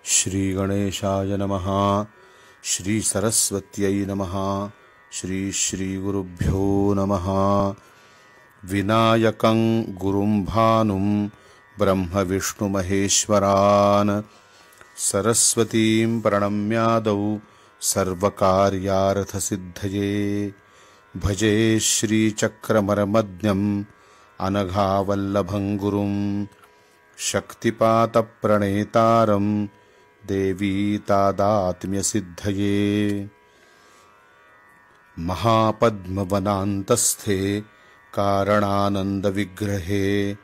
श्री गणेशाय नमः। श्री सरस्वत्यै नमः। श्री श्री गुरुभ्यो नमः। विनायकं गुरुं भानुं ब्रह्म विष्णु महेश्वरान् सरस्वतीं प्रणम्यादौ सर्वकार्यार्थसिद्धये भजे श्रीचक्रमरमध्यम् अनघावल्लभं गुरुं शक्तिपातप्रणेतारं देवी तादात्म्यसिद्धये महापद्मवनान्तस्थे कारणानन्दविग्रहे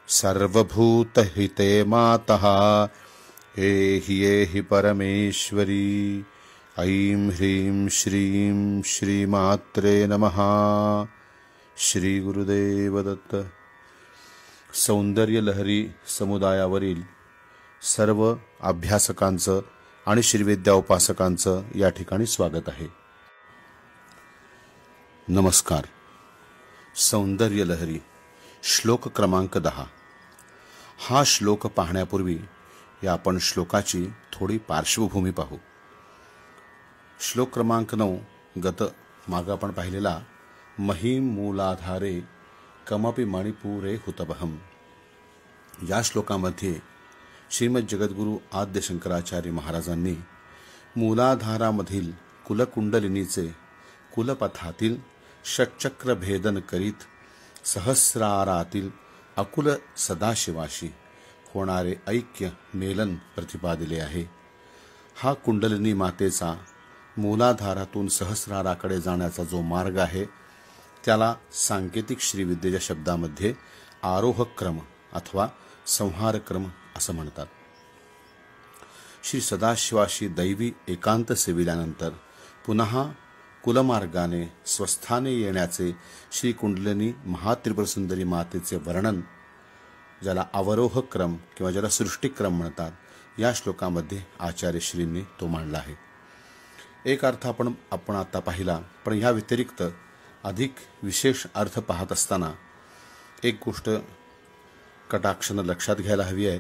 सर्वभूतहिते मातः एहि एहि परमेश्वरी ऐं ह्रीं श्रीं श्रीमात्रे नमः। श्री गुरुदेव दत्त। सौंदर्य लहरी समुदायावरील सर्व अभ्यासकांचं आणि श्रीविद्या उपासकांचं या ठिकाणी स्वागत आहे। नमस्कार। सौंदर्य लहरी श्लोक क्रमांक 10। हा श्लोक पाहण्यापूर्वी या आपण श्लोकाची थोडी पार्श्वभूमी पाहू। श्लोक क्रमांक 9 गत माग आपण पाहिलेला महिम मूलाधारे कमपि मणिपुरे हुतबहम। या श्लोकामध्ये श्रीमद जगद्गुरु आद्य शंकराचार्य महाराजांनी मूलाधारामधील कुलकुंडलिनीचे कुलपथातील षटचक्र भेदन करीत सहस्रारातील अकुल सदाशिवाशी होणारे ऐक्य मेलन प्रतिपादिले आहे। हा कुंडलिनी मातेचा मूलाधारातून सहस्राराकडे जाण्याचा जो मार्ग आहे त्याला सांकेतिक श्रीविद्येच्या शब्दामध्ये आरोह क्रम अथवा संहार क्रम असं म्हणतात। श्री सदाशिवाशी दैवी एकांत सेविल्यानंतर पुन्हा कुलमार्गाने स्वस्थाने येण्याचे श्री कुंडलिनी महात्रिपुर सुंदरी मातेचे वर्णन, ज्याला अवरोह क्रम किंवा ज्याला सृष्टिक्रम म्हणतात, या श्लोकामध्ये आचार्य श्रींनी तो मांडला आहे। एक अर्थ आपण आता पाहिला, पण या व्यतिरिक्त अधिक विशेष अर्थ पाहत असताना एक गोष्ट कटाक्षाने लक्षात घ्यायला हवी आहे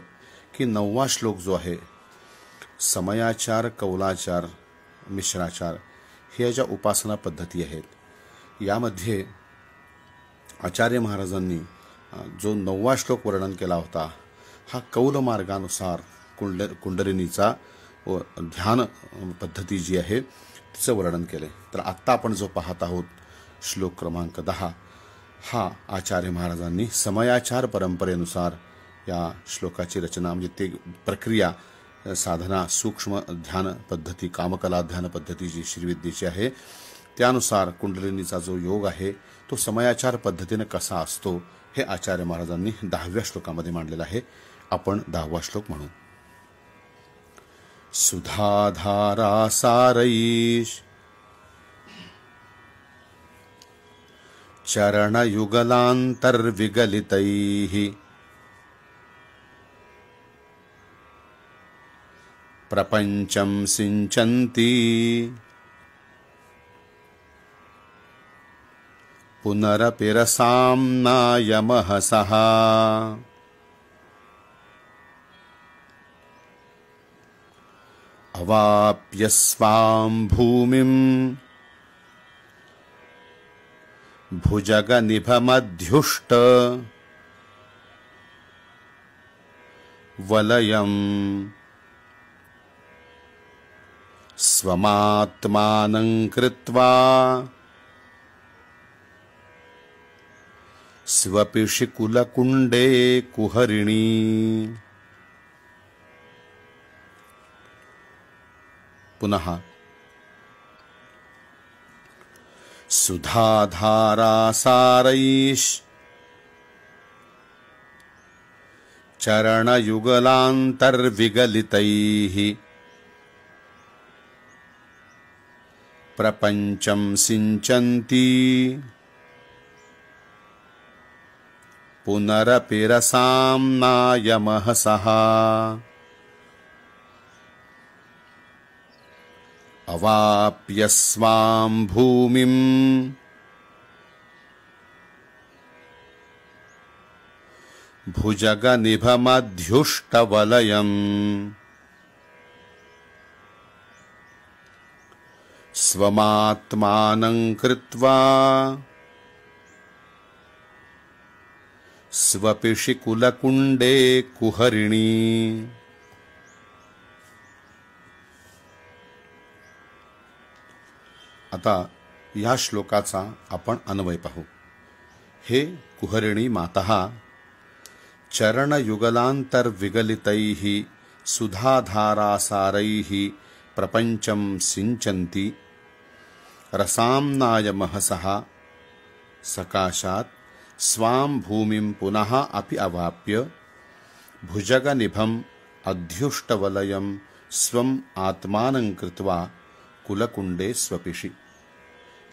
की 9वा श्लोक जो आहे समयाचार, कौलाचार, मिश्राचार हे ज्या उपासना पद्धती आहेत, यामध्ये आचार्य महाराजांनी जो 9वा श्लोक वर्णन केला होता हा कौल मार्गानुसार कुंडलिनीचा ध्यान पद्धती जी आहे तिचं वर्णन केले। तर आत्ता आपण जो पाहत आहोत श्लोक क्रमांक 10 हा आचार्य महाराजांनी समयाचार परंपरेनुसार या श्लोकाची रचना, म्हणजे ते प्रक्रिया, साधना, सूक्ष्म ध्यान पद्धती, कामकला ध्यान पद्धती जी श्रीविद्येची आहे त्यानुसार कुंडलिनीचा जो योग आहे तो समयाचार पद्धतीने कसा असतो हे आचार्य महाराजांनी 10व्या श्लोकामध्ये मांडलेलं आहे। आपण 10वा श्लोक म्हणू। सुधाधारा सारईश चरणयुगलान्तर्विगलितैः प्रपञ्चं सिञ्चन्ति पुनरपिरसाम्नायमहसः अवाप्य स्वां भूमिं भुजगनिभमध्युष्ट वलयम् स्वमात्मानं कृत्वा स्वपिशिकुलकुण्डे कुहरिणी। पुनः सुधाधारा सारैश चरणयुगलान्तर्विगलितैः प्रपञ्चं सिञ्चन्ति पुनरपिरसाम्नायमहसः अवाप्य स्वां भूमिं भुजगनिभमध्युष्टवलयम् स्वमात्मानं कृत्वा स्वपिषि कुलकुंडे कुहरिणी। आता या श्लोकाचा आपण अन्वय पाहू। हे कुहरिणी मातः चरणयुगलांतर्विगलितैः सुधाधारासारैः प्रपंचं सिंचन्ति रसाम्नाय महसः सकाशात् स्वां भूमिं पुनः अपि अवाप्य भुजगनिभम् अध्युष्टवलयं स्वम् आत्मानं कृत्वा कुलकुंडे स्वपिषि।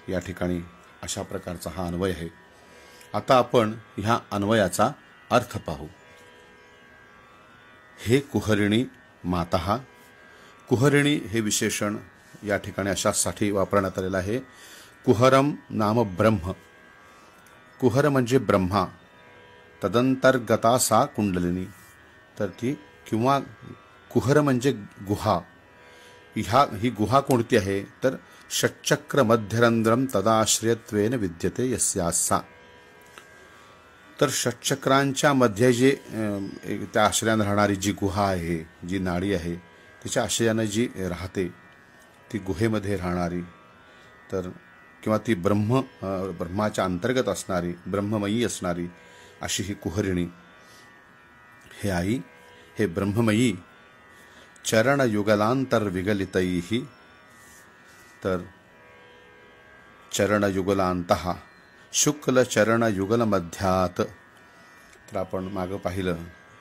या ठिकाणी अशा प्रकारचा हा अन्वय आहे। आता आपण ह्या अन्वयाचा अर्थ पाहू। हे कुहरिणी मातः, कुहरिणी हे विशेषण या ठिकाणी अशासाठी वापरण्यात आलेलं आहे। कुहरम नाम ब्रह्म, कुहर म्हणजे ब्रह्मा, तदंतर्गता सा कुंडलिनी, तर ती किंवा कुहर म्हणजे गुहा। ही गुहा कोणती आहे तर षट्चक्र मध्यरंध्रम तदाश्रयत्वेन विद्यते यस्यासा। तर षट्चक्रांच्या मध्ये जे त्या आश्रयाने राहणारी जी गुहा आहे, जी नाडी आहे, तिच्या आश्रयाने जी राहते ती गुहेमध्ये राहणारी, तर किंवा ती ब्रह्माच्या अंतर्गत असणारी, ब्रह्ममयी असणारी अशी ही कुहरिणी। हे आई, हे ब्रह्ममयी चरणयुगलांतर्विगलितैः, तर चरणयुगलांतः शुक्ल चरणयुगल मध्यात। तर आपण मागं पाहिलं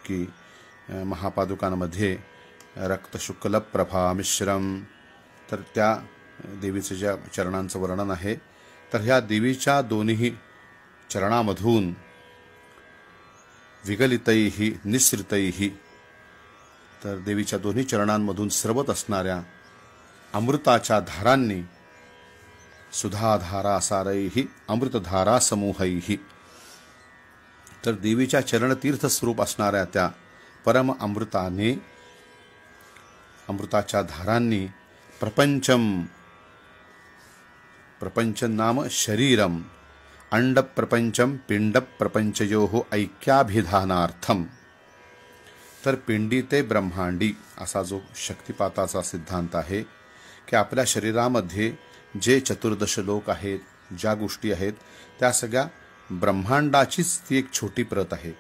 की महापादुकांमध्ये रक्तशुक्ल प्रभा मिश्रम, तर त्या देवीचं ज्या चरणांचं वर्णन आहे, तर ह्या देवीच्या दोन्ही चरणामधून विगलितैः निसृतैः, तर देवीच्या दोन्ही चरणांमधून स्रवत असणाऱ्या अमृताच्या धारांनी सुधाधारासारैः अमृतधारा समूहैः, तर देवीच्या चरणतीर्थ स्वरूप असणाऱ्या त्या परम अमृताने, अमृताच्या धारांनी प्रपंचम नाम शरीरम अंड प्रपंचम पिंड प्रपंचयोः ऐक्याभिधानार्थम, तर पिंडी ते ब्रह्मांडी असा जो शक्तिपाताचा सिद्धांत आहे की आपल्या शरीरामध्ये जे चतुर्दश लोक आहेत, ज्या गोष्टी आहेत, त्या सगळ्या ब्रह्मांडाचीच ती एक छोटी प्रत आहे।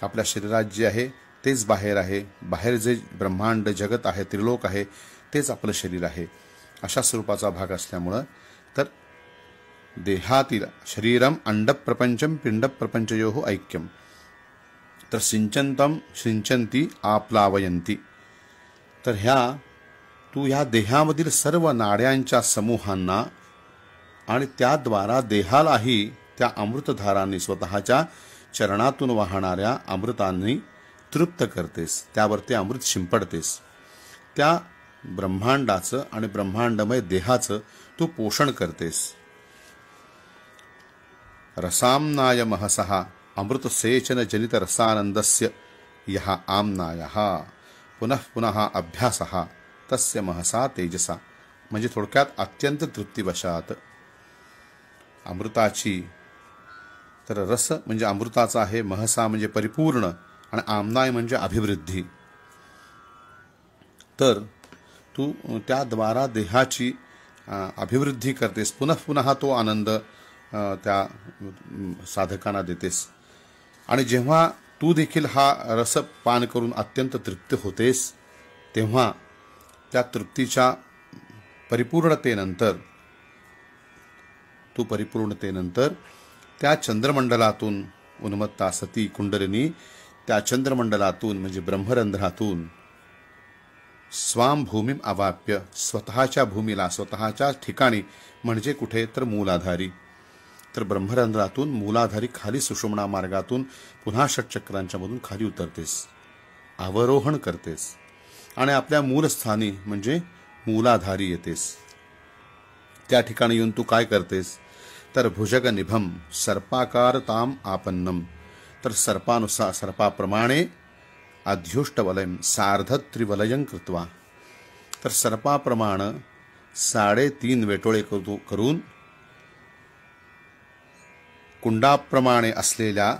आपल्या शरीरात जे आहे तेच बाहेर आहे, बाहेर जे ब्रह्मांड जगत आहे, त्रिलोक आहे, तेच आपलं शरीर आहे, अशा स्वरूपाचा भाग असल्यामुळं तर देहातील शरीरम अंड प्रपंचम पिंड प्रपंचयोः ऐक्यम, तर सिंचंतम सिंचंती आप्लावयंती, तर तू ह्या देहामधील सर्व नाड्यांच्या समूहांना आणि त्याद्वारा देहालाही त्या अमृतधारांनी, स्वतःच्या चरणातून वाहणाऱ्या अमृतांनी तृप्त करतेस, त्यावर ते अमृत शिंपडतेस। त्या ब्रह्मांडाचं आणि ब्रह्मांडमय देहाचं तू पोषण करतेस। रसाम्नाय महसः अमृतसेचन जनित रसानंदस्य यः आम्नायः पुनः पुनः अभ्यासः तस्य महसा तेजसा, म्हणजे थोडक्यात अत्यंत तृप्तिवशात अमृताची, तर रस म्हणजे अमृताचा आहे, महसा म्हणजे परिपूर्ण, आणि आम्नाय म्हणजे अभिवृद्धी। तर तू त्याद्वारा देहाची अभिवृद्धी करतेस, पुनः पुन्हा तो आनंद त्या साधकांना देतेस। आणि जेव्हा तू देखील हा रस पान करून अत्यंत तृप्त होतेस, तेव्हा त्या तृप्तीच्या परिपूर्णतेनंतर त्या चंद्रमंडलातून उन्मत्ता सती कुंडलिनी, त्या चंद्रमंडलातून म्हणजे ब्रह्मरंध्रातून स्वाम भूमीम अवाप्य, स्वतःच्या भूमीला, स्वतःच्या ठिकाणी, म्हणजे कुठे तर मूलाधारी, तर ब्रह्मरंध्रातून मूलाधारी खाली सुषुम्ना मार्गातून पुन्हा षटचक्रांच्या मधून खाली उतरतेस, अवरोहण करतेस आणि आपल्या मूलस्थानी म्हणजे मूलाधारी येतेस। त्या ठिकाणी येऊन तू काय करतेस तर भुजग निभम सर्पाकार ताम आपन्नम, तर सर्पाप्रमाणे अध्युष्टवलयम सार्धत्रिवलयं कृत्वा, तर सर्पाप्रमाणे 3.5 वेटोळे करून कुंडाप्रमाणे असलेल्या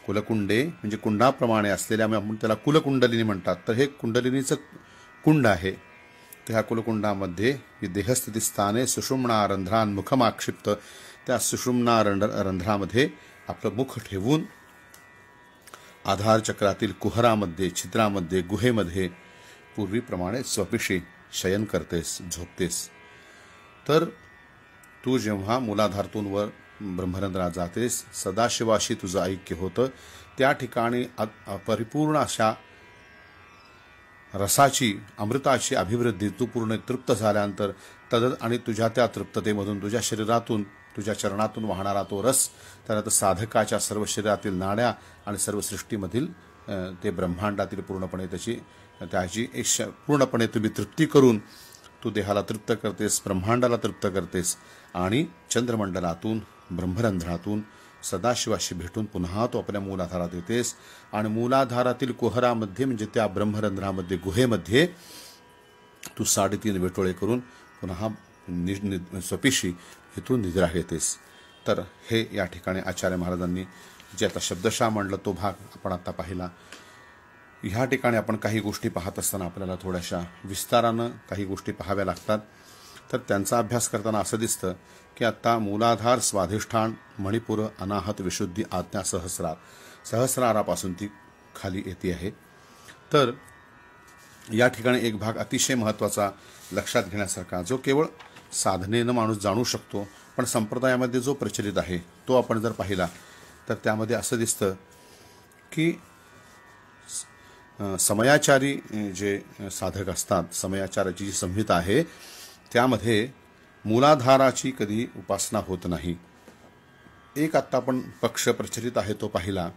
कुलकुंडे म्हणजे कुंडाप्रमाणे असलेल्या आपण त्याला कुलकुंडलिनी म्हणतात. तर हे कुंडलिनीचं कुंड आहे. तर ह्या कुलकुंडामध्ये ही देहस्थिती स्थाने सुषुम्ना रंध्रान मुखमाक्षिप्त, त्या सुषुम्ना रंध्रामध्ये आपलं मुख ठेवून आधार चक्रातील कुहरामध्ये, छिद्रामध्ये, गुहेमध्ये पूर्वीप्रमाणे स्वपिशी शयन करतेस, झोपतेस. तर तू जेव्हा मूलाधारातून वर ब्रह्मरंध्रात जातेस, सदाशिवाशी तुझं ऐक्य होतं. त्या ठिकाणी परिपूर्ण अशा रसाची, अमृताची अभिवृद्धी तू पूर्ण तृप्त झाल्यानंतर आणि तुझ्या त्या तृप्ततेमधून तुझ्या शरीरातून, तुझ्या चरणातून वाहणारा तो रस, त्यानंतर साधकाच्या सर्व शरीरातील नाड्या आणि सर्व सृष्टीमधील ते ब्रह्मांडातील पूर्णपणे त्याची पूर्णपणे तुम्ही तृप्ती करून तू देहाला तृप्त करतेस, ब्रह्मांडाला तृप्त करतेस आणि चंद्रमंडलातून, ब्रह्मरंध्रातून सदाशिवाशी भेटून पुन्हा तो आपल्या मूलाधारात येतेस. आणि मूलाधारातील कुहरामध्ये म्हणजे त्या ब्रह्मरंध्रामध्ये, गुहेमध्ये तू 3.5 वेटोळे करून पुन्हा स्वपिशी इथून निद्रा घेतेस. तर हे या ठिकाणी आचार्य महाराजांनी जे आता शब्दशः म्हणलं तो भाग आपण आता पाहिला. ह्या ठिकाणी आपण काही गोष्टी पाहत असताना आपल्याला थोड्याशा विस्तारानं काही गोष्टी पाहाव्या लागतात. तर त्यांचा अभ्यास करताना असं दिसतं की आता मूलाधार, स्वाधिष्ठान, मणिपूर, अनाहत, विशुद्धी, आज्ञा, सहस्रारापासून ती खाली येते आहे. तर या ठिकाणी एक भाग अतिशय महत्त्वाचा लक्षात घेण्यासारखा, जो केवळ साधनेनं माणूस जाणू शकतो, पण संप्रदायामध्ये जो प्रचलित आहे तो आपण जर पाहिला तर त्यामध्ये असं दिसतं की समयाचारी जे साधक असतात, समयाचाराची जी संहिता आहे त्यामध्ये मूलाधाराची कधी उपासना होत नाही. एक आत्ता आपण पक्ष प्रचलित आहे तो पाहिला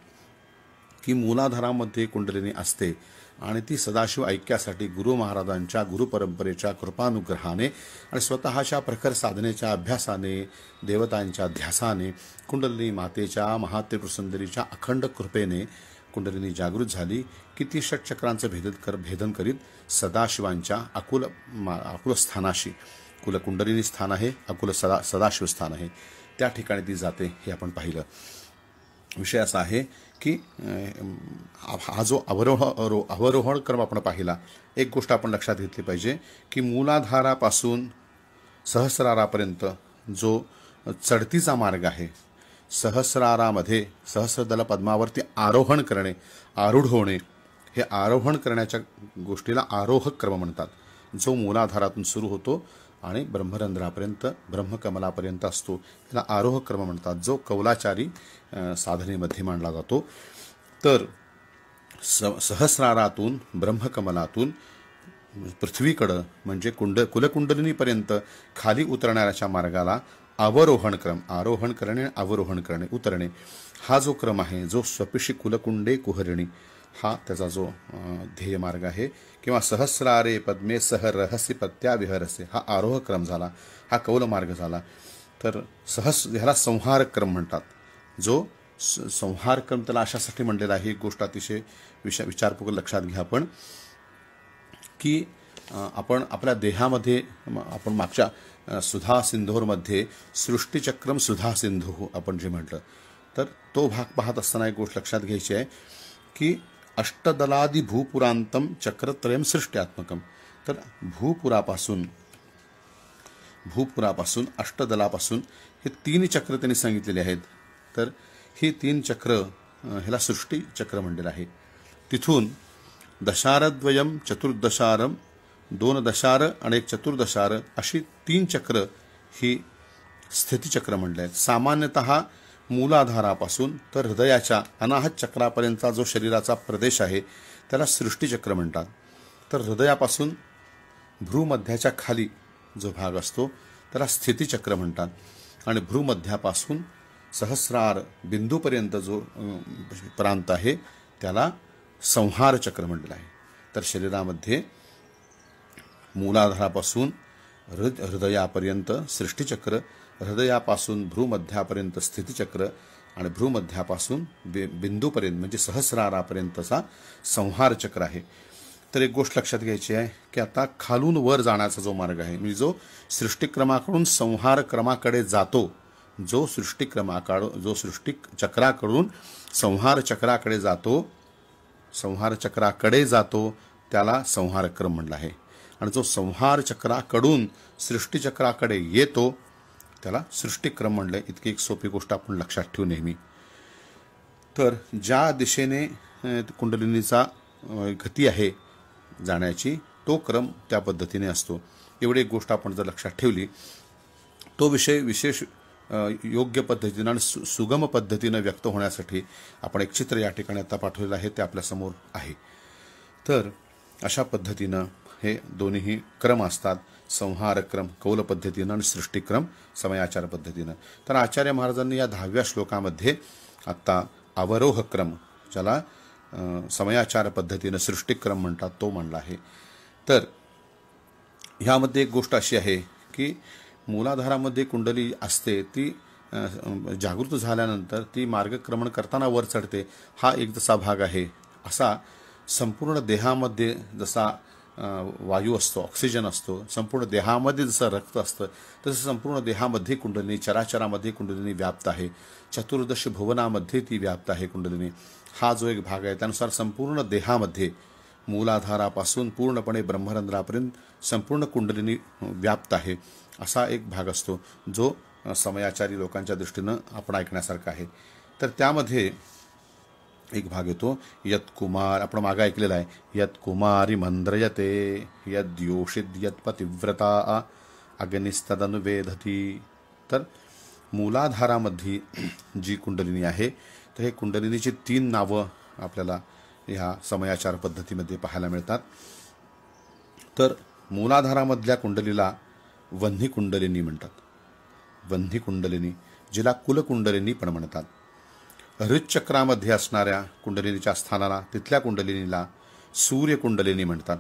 की मूलाधारामध्ये कुंडलिनी असते आणि ती सदाशिव ऐक्यासाठी गुरु महाराजांच्या गुरुपरंपरेच्या कृपानुग्रहाने आणि स्वतःच्या प्रखर साधनेच्या अभ्यासाने, देवतांच्या ध्यासाने, कुंडलिनी मातेच्या, महात्रिपुरसुंदरीच्या अखंड कृपेने कुंडलिनी जागृत झाली की ती षटचक्रांचं भेदन करीत सदाशिवांच्या अकुल स्थानाशी, कुलकुंडलिनी स्थान आहे, सदाशिव स्थान आहे, त्या ठिकाणी ती जाते. हे आपण पाहिलं. विषय असा आहे की हा जो अवरोहण क्रम आपण पाहिला, एक गोष्ट आपण लक्षात घेतली पाहिजे की मूलाधारापासून सहस्रारापर्यंत जो चढतीचा मार्ग आहे, सहस्रारामध्ये सहस्रदल पद्मावरती आरोहण करणे, आरूढ होणे, हे आरोहण करण्याच्या गोष्टीला आरोह क्रम म्हणतात. जो मूलाधारातून सुरू होतो आणि ब्रह्मरंध्रापर्यंत, ब्रह्मकमलापर्यंत असतो, त्याला आरोह क्रम म्हणतात, जो कौलाचारी साधनेमध्ये मांडला जातो. तर सहस्रारातून, ब्रह्मकमलातून पृथ्वीकडं म्हणजे कुलकुंडलिनीपर्यंत खाली उतरण्याच्या मार्गाला अवरोहण क्रम, आरोहण करणे, अवरोहण करणे, उतरणे, हा जो क्रम आहे, जो स्वपिशी कुलकुंडे कुहरिणी, हा त्याचा जो ध्येय मार्ग आहे. किंवा सहस्रारे पद्मे सह रहस्य पत्या विहरसे, हा आरोह क्रम झाला, हा कौल मार्ग झाला. तर ह्याला संहार क्रम म्हणतात. जो संहार क्रम त्याला अशासाठी म्हणलेला आहे, एक गोष्ट अतिशय विचारपूर्वक लक्षात घ्या आपण की आपण आपल्या देहामध्ये, आपण मागच्या सुधा सिंधूरमध्ये सृष्टीचक्रम सुधा सिंधू आपण जे म्हटलं, तर तो भाग पाहत असताना एक गोष्ट लक्षात घ्यायची आहे की अष्टदलादि भूपुरांतम चक्रत्रयम सृष्ट्यात्मकम. तर भूपुरापासून अष्टदलापासून हे 3 चक्र त्यांनी सांगितलेले आहेत. तर ही 3 चक्र ह्याला सृष्टी चक्र म्हणलेलं आहे. तिथून दशारद्वयम चतुर्दशारम, 2 दशार आणि 1 चतुर्दशार अशी 3 चक्र ही स्थितीचक्र म्हणले आहेत. सामान्यतः मूलाधारापासून तर हृदयाच्या अनाहत चक्रापर्यंतचा जो शरीराचा प्रदेश आहे त्याला सृष्टीचक्र म्हणतात. तर हृदयापासून भ्रूमध्याच्या खाली जो भाग असतो त्याला स्थितीचक्र म्हणतात आणि भ्रूमध्यापासून सहस्रार बिंदूपर्यंत जो प्रांत आहे त्याला संहार चक्र म्हटलेलं आहे. तर शरीरामध्ये मूलाधारापासून हृदयापर्यंत सृष्टीचक्र, हृदयापासून भ्रूमध्यापर्यंत स्थितीचक्र आणि भ्रूमध्यापासून बिंदूपर्यंत म्हणजे सहस्रारापर्यंतचा संहार चक्र आहे. तर एक गोष्ट लक्षात घ्यायची आहे की आता खालून वर जाण्याचा जो मार्ग आहे, म्हणजे जो सृष्टिक्रमाकडून संहार क्रमाकडे जातो, जो सृष्टी चक्राकडून संहार चक्राकडे जातो त्याला संहार क्रम म्हणलं आहे. आणि जो संहार चक्राकडून सृष्टीचक्राकडे येतो त्याला सृष्टिक्रम म्हणलं आहे. इतकी एक सोपी गोष्ट आपण लक्षात ठेवू नेहमी. तर ज्या दिशेने कुंडलिनीचा गती आहे जाण्याची, तो क्रम त्या पद्धतीने असतो. एवढी एक गोष्ट आपण जर लक्षात ठेवली, तो विषय विशेष योग्य पद्धतीनं आणि सुगम पद्धतीनं व्यक्त होण्यासाठी आपण एक चित्र या ठिकाणी आता पाठवलेलं आहे, ते आपल्यासमोर आहे. तर अशा पद्धतीनं हे दोन्ही क्रम असतात, संहार क्रम कौल पद्धतीनं आणि सृष्टिक्रम समयाचार पद्धतीनं. तर आचार्य महाराजांनी या 10व्या श्लोकामध्ये आत्ता अवरोह क्रम, ज्याला समयाचार पद्धतीनं सृष्टिक्रम म्हणतात, तो मांडला आहे. तर ह्यामध्ये एक गोष्ट अशी आहे की मूलाधारामध्ये कुंडली असते, ती जागृत झाल्यानंतर ती मार्गक्रमण करताना वर चढते. हा एक जसा भाग आहे, असा संपूर्ण देहामध्ये जसा वायू असतो, ऑक्सिजन असतो, संपूर्ण देहामध्ये जसं रक्त असतं, तसं संपूर्ण देहामध्ये कुंडलिनी, चराचरामध्ये कुंडलिनी व्याप्त आहे. चतुर्दश भुवनामध्ये ती व्याप्त आहे कुंडलिनी. हा जो एक भाग आहे, त्यानुसार संपूर्ण देहामध्ये मूलाधारापासून पूर्णपणे ब्रह्मरंध्रापर्यंत संपूर्ण कुंडलिनी व्याप्त आहे, असा एक भाग असतो, जो समयाचारी लोकांच्या दृष्टीनं आपण ऐकण्यासारखा आहे. तर त्यामध्ये एक भाग येतो यत्कुमार, आपण मागे ऐकलेला आहे, यत्कुमारी मंद्रयते यद्योषित यत्पतिव्रता अग्निस्तदनुवेधती. तर मूलाधारामध्ये जी कुंडलिनी आहे, तर हे कुंडलिनीची 3 नावं आपल्याला ह्या समयाचार पद्धतीमध्ये पाहायला मिळतात. तर मूलाधारामधल्या कुंडलीला वन्ही कुंडलिनी म्हणतात. वन्ही कुंडलिनी, जिला कुलकुंडलिनी पण म्हणतात. हृदचक्रामध्ये असणाऱ्या कुंडलिनीच्या स्थानाला, तिथल्या कुंडलिनीला सूर्यकुंडलिनी म्हणतात.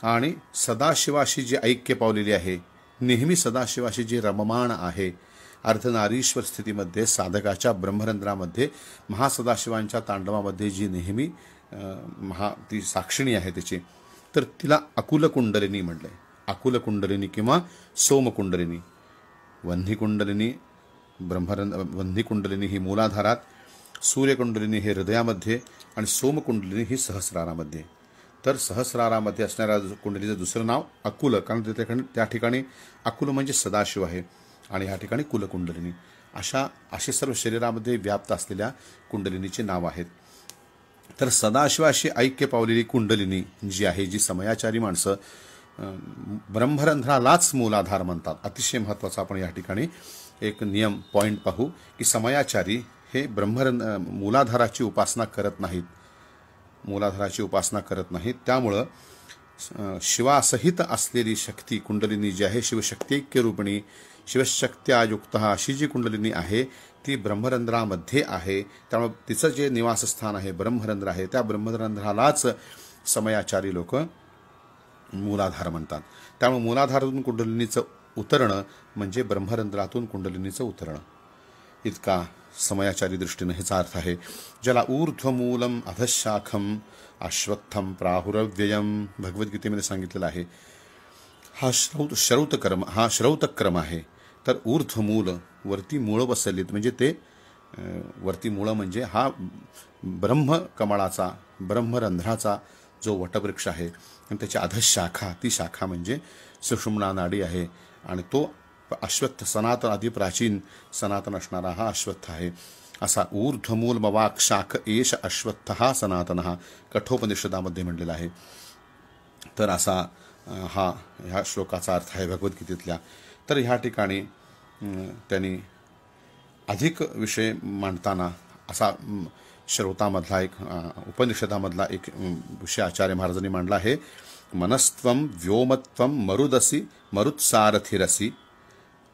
आणि सदाशिवाशी जी ऐक्य पावलेली आहे, नेहमी सदाशिवाशी जी रममाण आहे, अर्धनारीश्वर स्थितीमध्ये साधकाच्या ब्रह्मरंध्रामध्ये महासदाशिवांच्या तांडवामध्ये जी नेहमी ती साक्षिणी आहे त्याची, तर तिला अकुल कुंडलिनी म्हटलंय. अकुल कुंडलिनी किंवा सोमकुंडलिनी. वन्ही कुंडलिनी वन्ही कुंडलिनी ही मूलाधारात, सूर्यकुंडलिनी हे हृदयामध्ये आणि सोमकुंडलिनी ही सहस्रारामध्ये. तर सहस्रारामध्ये असणाऱ्या कुंडलीचं दुसरं नाव अकुल, कारण त्या ठिकाणी अकुल म्हणजे सदाशिव आहे आणि ह्या ठिकाणी कुलकुंडलिनी. अशी सर्व शरीरामध्ये व्याप्त असलेल्या कुंडलिनीची नाव आहेत. तर सदाशिवाशी ऐक्य पावलेली कुंडलिनी जी आहे, जी समयाचारी माणसं ब्रह्मरंध्रालाच मूलाधार म्हणतात. अतिशय महत्त्वाचा आपण या ठिकाणी एक नियम पॉईंट पाहू की समयाचारी हे मूलाधाराची उपासना करत नाहीत. मूलाधाराची उपासना करत नाहीत. त्यामुळं शिवासहित असलेली शक्ती कुंडलिनी जी आहे, शिवशक्तीऐक्य रूपिणी शिवशक्त्यायुक्त अशी जी कुंडलिनी आहे, ती ब्रह्मरंध्रामध्ये आहे. त्यामुळे तिचं जे निवासस्थान आहे ब्रह्मरंध्र आहे, त्या ब्रह्मरंध्रालाच समयाचारी लोक मूलाधार म्हणतात. त्यामुळे मूलाधारातून कुंडलिनीचं उतरणं म्हणजे ब्रह्मरंध्रातून कुंडलिनीचं उतरणं, इतका समयाचारी दृष्टीनं ह्याचा अर्थ आहे. ज्याला ऊर्ध्वमूलम अधशाखम अश्वत्थम प्राहुरव्ययम भगवद्गीतेमध्ये सांगितलेलं आहे. हा श्रौतक्रम आहे. तर ऊर्ध्वमूल, वरती मूळ बसलीत, म्हणजे ते वरती मूळ म्हणजे हा ब्रह्मकमळाचा, ब्रह्मरंध्राचा जो वटवृक्ष आहे, आणि त्याची अधशाखा, ती शाखा म्हणजे सुषुम्ना नाडी आहे. आणि तो अश्वत्थ, सनातन, आधी प्राचीन सनातन असणारा हा अश्वत्थ आहे. असा ऊर्ध्वमूल मवाक शाख एष अश्वत्थ हा सनातन, हा कठोपनिषदामध्ये म्हणलेला आहे. तर असा ह्या श्लोकाचा अर्थ आहे भगवद्गीतेतल्या. तर ह्या ठिकाणी त्यांनी अधिक विषय मांडताना असा श्रोतामधला एक उपनिषदामधला एक विषय आचार्य महाराजांनी मांडला आहे. मनस्त्वं व्योमत्वं मरुदसी मरुत्सारथिरसी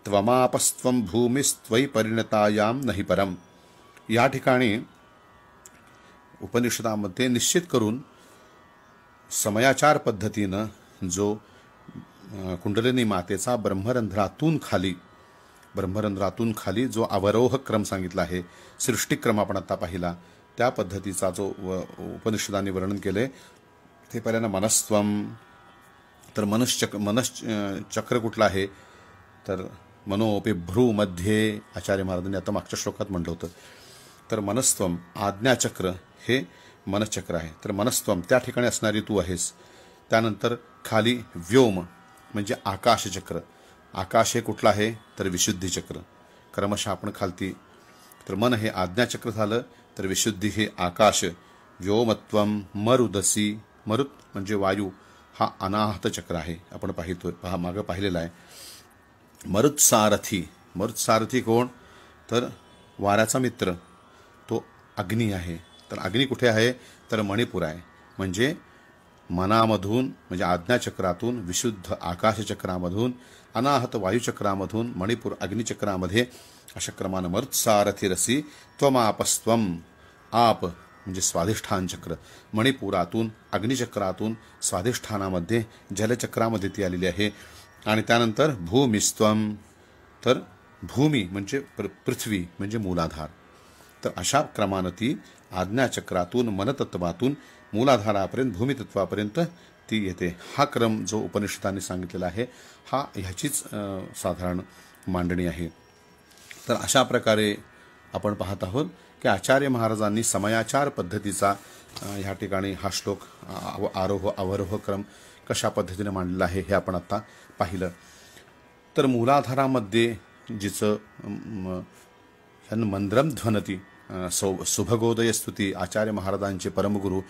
त्वमापस्त्वं भूमिस्त्वयि परिणतायां नहि परम. या ठिकाणी उपनिषदामध्ये निश्चित करून समयाचार पद्धतीनं जो कुंडलिनी मातेचा ब्रह्मरंध्रातून खाली जो अवरोह क्रम सांगितला आहे, सृष्टिक्रम आपण आता पाहिला, त्या पद्धतीचा जो उपनिषदांनी वर्णन केले, ते पहिल्यांदा मनस्त्वम. तर मनश्चक्र कुठलं आहे तर मनोपि भ्रू मध्ये आचार्य महाराजांनी आता मागच्या श्लोकात म्हटलं होतं. तर मनस्त्वम आज्ञाचक्र हे मनश्चक्र आहे. तर मनस्त्वम त्या ठिकाणी असणारी तू आहेस. त्यानंतर खाली व्योम म्हणजे आकाशचक्र. आकाश हे कुठलं आहे तर विशुद्धी चक्र. क्रमशः आपण खालती. तर मन हे आज्ञाचक्र झालं, तर विशुद्धी हे आकाश. व्योमत्वम मरुदसी. मरुत म्हणजे वायू हा अनाहत चक्र आहे. आपण मागं पाहिलेला आहे. मरुत्सारथी. मरुत्सारथी कोण तर वाऱ्याचा मित्र तो अग्नी आहे. तर अग्नी कुठे आहे तर मणिपूर आहे. म्हणजे मनामधून म्हणजे आज्ञाचक्रातून, विशुद्ध आकाशचक्रामधून, अनाहत वायुचक्रामधून, मणिपूर अग्निचक्रामध्ये अशा क्रमानं मरुत्सारथी रसी त्वमापस्त्वम. आप म्हणजे स्वाधिष्ठान चक्र. मणिपुरातून, अग्निचक्रातून स्वाधिष्ठानामध्ये जलचक्रामध्ये ती आलेली आहे. आणि त्यानंतर भूमिस्त्वम. तर भूमी म्हणजे पृथ्वी म्हणजे मूलाधार. तर अशा क्रमानं ती आज्ञाचक्रातून, मनतत्वातून मूलाधारापर्यंत, भूमितत्वापर्यंत ती येते. हा क्रम जो उपनिषदांनी सांगितलेला आहे हा ह्याचीच साधारण मांडणी आहे. तर अशा प्रकारे आपण पाहत आहोत की आचार्य महाराजांनी समयाचार पद्धतीचा ह्या ठिकाणी हा श्लोक आरोह अवरोह क्रम कशा पद्धतीने मांडलेला आहे हे आपण आता पाहिलं. तर मूलाधारामध्ये जिचं मंद्रम ध्वनती शुभगोदय स्तुती आचार्य महाराजांचे परमगुरु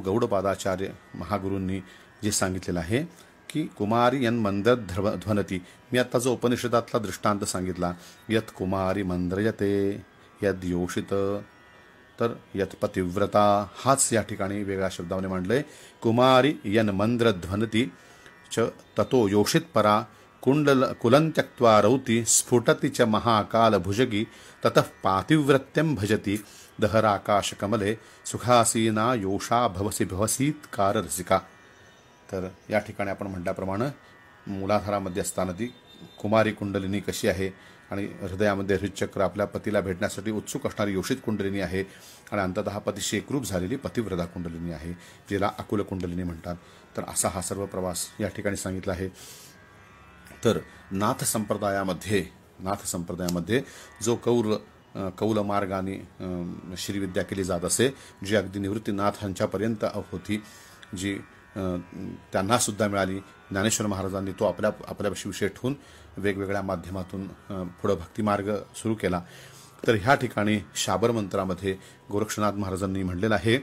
गौडपादाचार्य महागुरूंनी जे सांगितलेलं आहे की कुमारी यन मंद्र ध्वनती. मी आता जो उपनिषदातला दृष्टांत सांगितला, यत कुमारी मंद्रयते यद योषित, तर यत पतिव्रता, हाच या ठिकाणी वेगळ्या शब्दाने मांडलंय. कुमारी यन मंद्र ध्वनती च ततो योषित परा कुलं त्यक्त्वा रौती स्फुटति च महाकाल भुजगी ततः पातिव्रत्यं भजति दहराकाशकमले सुखासीना योषा भवसीत्कार रसिका. तर या ठिकाणी आपण म्हटल्याप्रमाणे मूलाधारामध्ये असताना ती कुमारी कुंडलिनी कशी आहे आणि हृदयामध्ये हृदचक्र आपल्या पतीला भेटण्यासाठी उत्सुक असणारी योषित कुंडलिनी आहे आणि अंततः पतीशी एकरूप झालेली पतिव्रता कुंडलिनी आहे, जिला आकुल कुंडलिनी म्हणतात. तर असा हा सर्व प्रवास या ठिकाणी सांगितला आहे. तर नाथ संप्रदायामध्ये जो कौल मार्गाने श्रीविद्या केली जात असे, जी अगदी निवृत्तीनाथांच्यापर्यंत होती, जी त्यांना सुद्धा मिळाली. ज्ञानेश्वर महाराजांनी तो आपल्यापाशी विषय ठेवून वेगवेगळ्या माध्यमातून पुढे भक्तिमार्ग सुरू केला. तर ह्या ठिकाणी शाबर मंत्रामध्ये गोरक्षनाथ महाराजांनी म्हणलेलं आहे,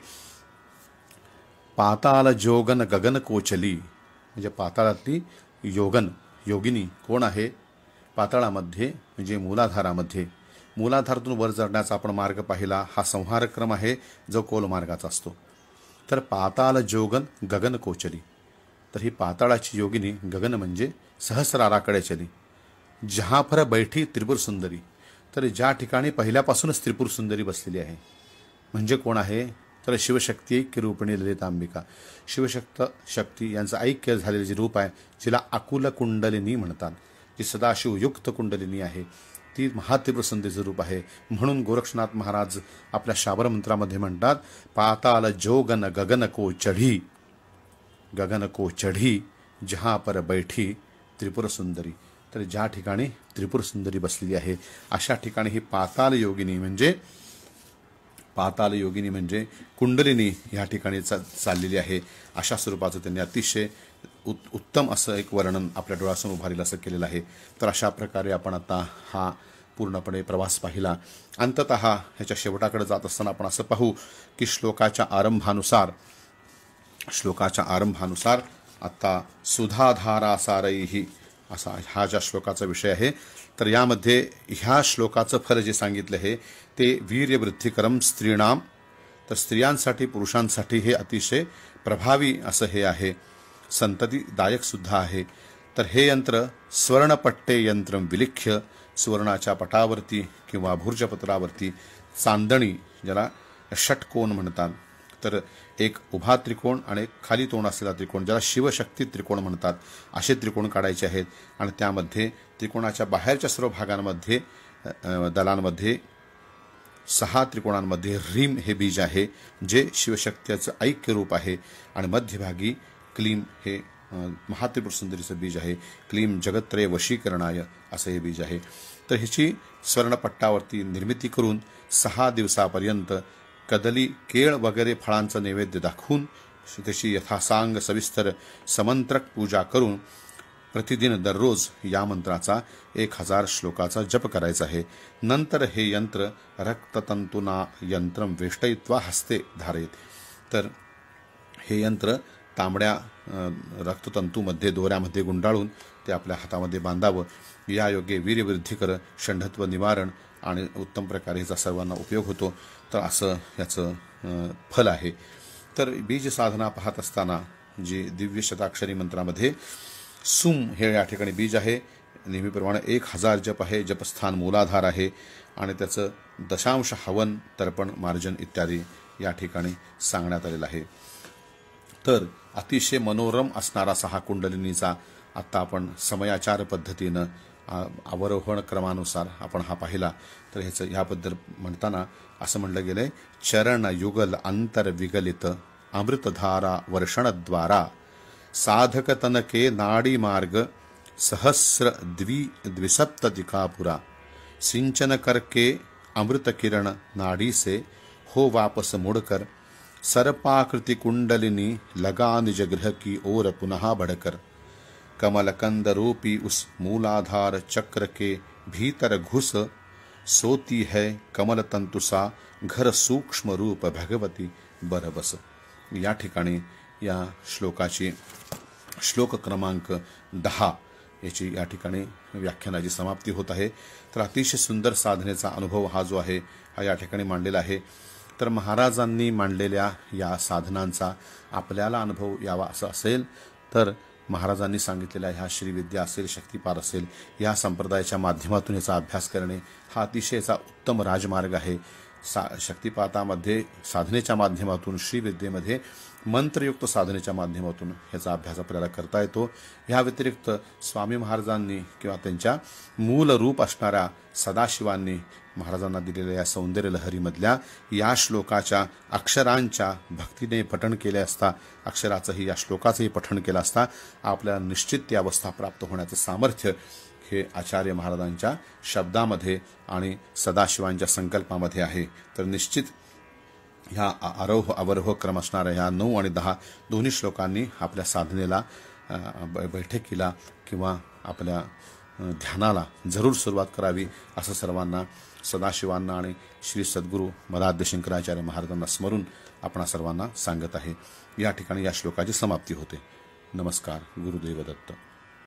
पाताल जोगन गगन कोचली. म्हणजे पाताळातली योगिनी कोण आहे? पाताळामध्ये म्हणजे मूलाधारातून वर चढण्याचा आपण मार्ग पाहिला. हा संहार क्रम आहे जो कोल मार्गाचा असतो. तर पाताल जोगन गगन कोचली. तर ही पाताळाची योगिनी, गगन म्हणजे सहस्राराकडे चली. जहाँ पर बैठी त्रिपुर सुंदरी. तर ज्या ठिकाणी पहिल्यापासूनच त्रिपुर सुंदरी बसलेली आहे म्हणजे कोण आहे तर शिवशक्ती ऐक्य रूपिणी ललितांबिका. शक्ती यांचं ऐक्य झालेले जे रूप आहे, जिला आकुल कुंडलिनी म्हणतात, जी सदाशिवयुक्त कुंडलिनी आहे, ती महात्रिपुर सुंदरीचं रूप आहे. म्हणून गोरक्षनाथ महाराज आपल्या शाबर मंत्रामध्ये म्हणतात, पाताल जोगन गगन को चढी जहाँ पर बैठी त्रिपुर सुंदरी. तर ज्या ठिकाणी त्रिपुर सुंदरी बसलेली आहे अशा ठिकाणी ही पाताल योगिनी म्हणजे कुंडलिनी ह्या ठिकाणी चाललेली आहे. अशा स्वरूपाचं त्यांनी अतिशय उत्तम असं एक वर्णन आपल्या डोळ्यासमोर उभारेल असं केलेलं आहे. तर अशा प्रकारे आपण आता हा पूर्णपणे प्रवास पाहिला. अंततः ह्याच्या शेवटाकडे जात असताना आपण असं पाहू की श्लोकाच्या आरंभानुसार आता सुधाधारासारैही असा हा ज्या श्लोकाचा विषय आहे. तर यामध्ये ह्या श्लोकाचं फल जे सांगितलं आहे ते वीर्यवृद्धिकरम स्त्रीणाम. तर स्त्रियांसाठी, पुरुषांसाठी हे अतिशय प्रभावी असं हे आहे, संततीदायक सुद्धा आहे. तर हे यंत्र स्वर्णपट्टे यंत्रम विलिख्य, सुवर्णाच्या पटावरती किंवा भुर्जपत्रावरती चांदणी, ज्याला षटकोन म्हणतात, तर एक उभा त्रिकोण आणि एक खाली तोंड असलेला त्रिकोण, ज्याला शिवशक्ती त्रिकोण म्हणतात, असे त्रिकोण काढायचे आहेत. आणि त्यामध्ये त्रिकोणाच्या बाहेरच्या सर्व भागांमध्ये दलांमध्ये 6 त्रिकोणांमध्ये ह्रीम हे बीज आहे, जे शिवशक्तीचं ऐक्य रूप आहे. आणि मध्यभागी क्लीम हे महात्रिपुर सुंदरीचं बीज आहे. क्लीम जगत्त्रय वशीकरणाय असं हे बीज आहे. तर ह्याची स्वर्णपट्टावरती निर्मिती करून 6 दिवसापर्यंत कदली, केळ वगैरे फळांचं नैवेद्य दाखवून त्याची यथासांग सविस्तर समंत्रक पूजा करून प्रतिदिन दररोज या मंत्राचा 1000 श्लोकाचा जप करायचा आहे. नंतर हे यंत्र रक्ततंतुना यंत्रम वेष्टयित्वा हस्ते धारेत. तर हे यंत्र तांबड्या रक्ततंतूमध्ये दोऱ्यामध्ये गुंडाळून ते आपल्या हातामध्ये बांधावं. या योगे वीर्यवृद्धिकर, षंढत्व निवारण आणि उत्तम प्रकारे याचा सर्वांना उपयोग होतो. तर असं याचं फल आहे. तर बीज साधना पाहत असताना जी दिव्य शताक्षरी मंत्रामध्ये सुम हे या ठिकाणी बीज आहे. नेहमीप्रमाणे 1000 जप आहे. जपस्थान मूलाधार आहे आणि त्याचं दशांश हवन, तर्पण, मार्जन इत्यादी या ठिकाणी सांगण्यात आलेलं आहे. तर अतिशय मनोरम असणारा 6 कुंडलिनीचा आत्ता आपण समयाचार पद्धतीनं अवरोहण क्रमानुसार आपण हा पाहिला. तर ह्याचं ह्याबद्दल म्हणताना असं म्हणलं गेलंय, चरण युगल अंतर विगलित अमृतधारा वर्षणद्वारा साधक तनके नाडी मार्ग सहस्र द्विसप्ततिकापुरा सिंचन करके अमृत किरण नाड़ी से हो वापस मुड़कर सर्पाकृति कुंडलिनी लगा निज गृह की ओर पुनः बढ़कर कमलकंद रूपी उस मूलाधार चक्र के भीतर घुस सोती है कमल तंतुसा घर सूक्ष्म रूप भगवती बरबस. या ठिकाणी या श्लोकाची श्लोक क्रमांक 10 याची या ठिकाणी व्याख्यानाची समाप्ती होत आहे. तर अतिशय सुंदर साधनेचा अनुभव हा जो आहे हा या ठिकाणी मांडलेला आहे. तर महाराजांनी मांडलेल्या या साधनांचा आपल्याला अनुभव यावा असं असेल तर महाराजांनी सांगितलेल्या ह्या श्रीविद्या असेल, शक्तिपाठ असेल, या संप्रदायाच्या माध्यमातून याचा अभ्यास करणे हा अतिशयचा उत्तम राजमार्ग आहे. शक्तिपाठामध्ये साधनेच्या माध्यमातून, श्रीविद्येमध्ये मंत्रयुक्त साधनेच्या माध्यमातून ह्याचा अभ्यास आपल्याला करता येतो. ह्या व्यतिरिक्त स्वामी महाराजांनी किंवा त्यांच्या मूल रूप असणाऱ्या सदाशिवांनी महाराजांना दिलेल्या या सौंदर्य लहरीमधल्या या श्लोकाच्या अक्षरांच्या भक्तीने पठण केले असता, अक्षराचंही या श्लोकाचंही पठण केलं असता आपल्याला निश्चित ती अवस्था प्राप्त होण्याचं सामर्थ्य हे आचार्य महाराजांच्या शब्दामध्ये आणि सदाशिवांच्या संकल्पामध्ये आहे. तर निश्चित ह्या आरोह अवरोह क्रम असणाऱ्या ह्या 9 आणि 10 दोन्ही श्लोकांनी आपल्या साधनेला, बैठकीला किंवा आपल्या ध्यानाला जरूर सुरुवात करावी असं सर्वांना, सदाशिवांना आणि श्री सद्गुरू मदाद्य शंकराचार्य महाराजांना स्मरून आपणा सर्वांना सांगत आहे. या ठिकाणी या श्लोकाची समाप्ती होते. नमस्कार. गुरुदेव दत्त.